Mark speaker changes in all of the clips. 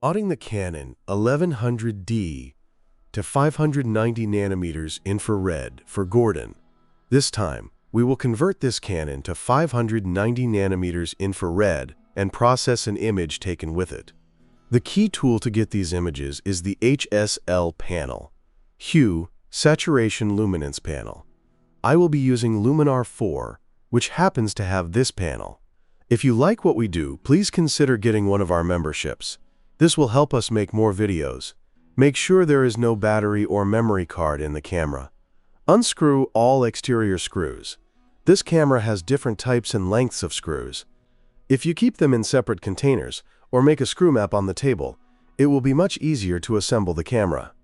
Speaker 1: Modding the Canon 1100D to 590 nanometers infrared for Gordon. This time, we will convert this Canon to 590 nanometers infrared and process an image taken with it. The key tool to get these images is the HSL panel, Hue, Saturation Luminance panel. I will be using Luminar 4, which happens to have this panel. If you like what we do, please consider getting one of our memberships. This will help us make more videos. Make sure there is no battery or memory card in the camera. Unscrew all exterior screws. This camera has different types and lengths of screws. If you keep them in separate containers or make a screw map on the table, it will be much easier to assemble the camera.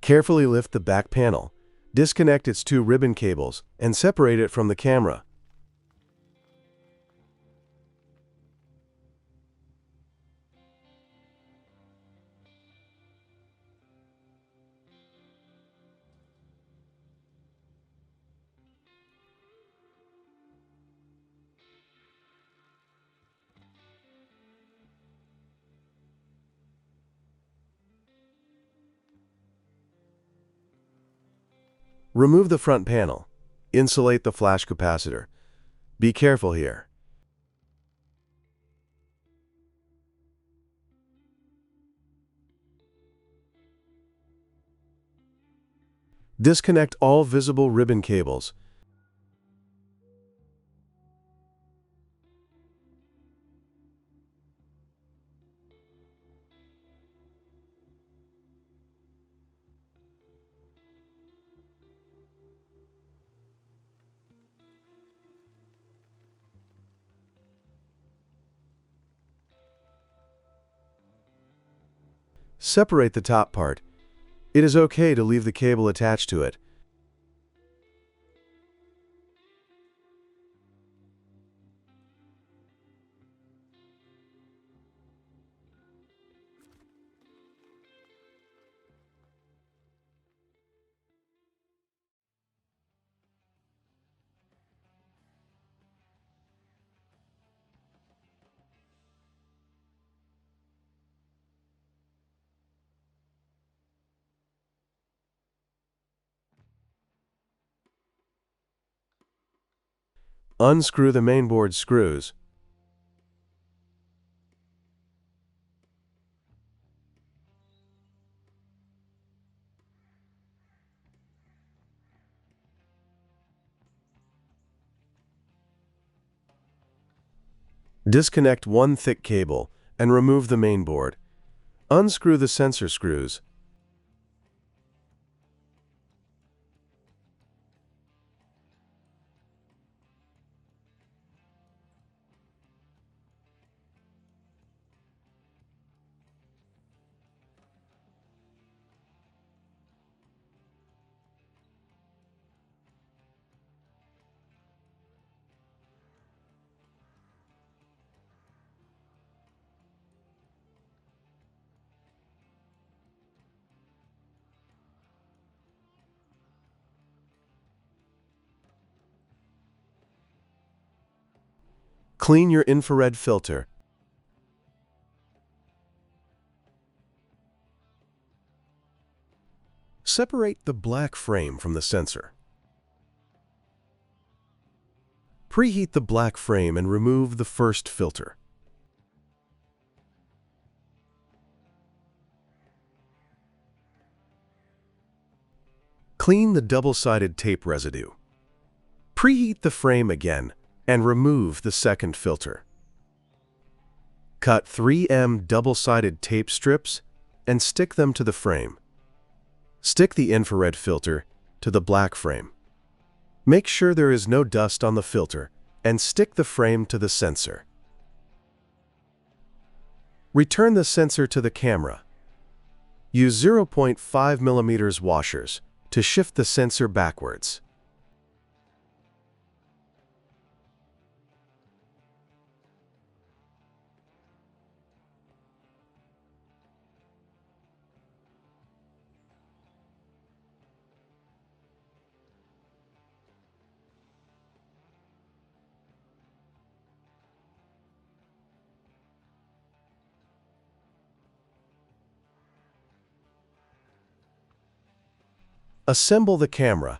Speaker 1: Carefully lift the back panel, disconnect its two ribbon cables, and separate it from the camera. Remove the front panel. Insulate the flash capacitor. Be careful here. Disconnect all visible ribbon cables. Separate the top part. It is okay to leave the cable attached to it. Unscrew the mainboard screws. Disconnect one thick cable and remove the mainboard. Unscrew the sensor screws. Clean your infrared filter. Separate the black frame from the sensor. Preheat the black frame and remove the first filter. Clean the double-sided tape residue. Preheat the frame again and remove the second filter. Cut 3M double-sided tape strips and stick them to the frame. Stick the infrared filter to the black frame. Make sure there is no dust on the filter and stick the frame to the sensor. Return the sensor to the camera. Use 0.5 mm washers to shift the sensor backwards. Assemble the camera.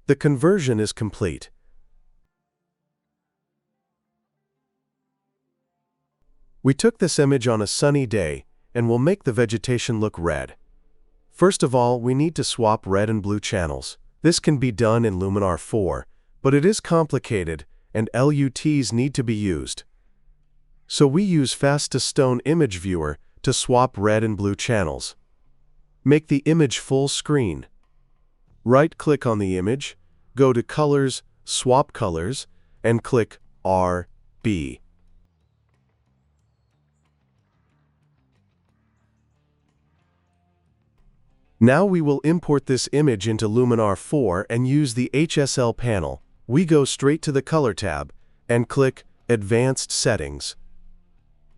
Speaker 1: The conversion is complete. We took this image on a sunny day and will make the vegetation look red. First of all, we need to swap red and blue channels. This can be done in Luminar 4, but it is complicated and LUTs need to be used. So we use Fast-to-Stone Image Viewer to swap red and blue channels. Make the image full screen. Right-click on the image, go to Colors, Swap Colors, and click RB. Now we will import this image into Luminar 4 and use the HSL panel. We go straight to the Color tab and click Advanced Settings.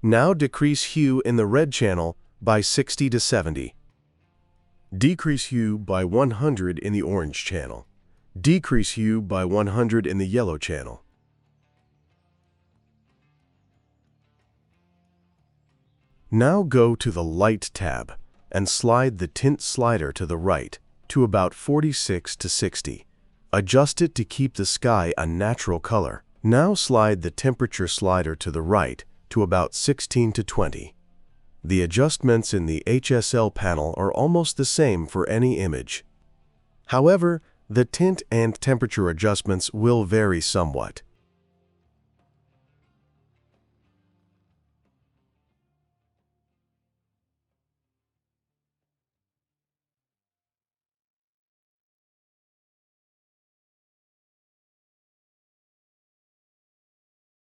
Speaker 1: Now decrease hue in the red channel by 60 to 70. Decrease hue by 100 in the orange channel. Decrease hue by 100 in the yellow channel. Now go to the Light tab and slide the tint slider to the right to about 46 to 60. Adjust it to keep the sky a natural color. Now slide the temperature slider to the right to about 16 to 20. The adjustments in the HSL panel are almost the same for any image. However, the tint and temperature adjustments will vary somewhat.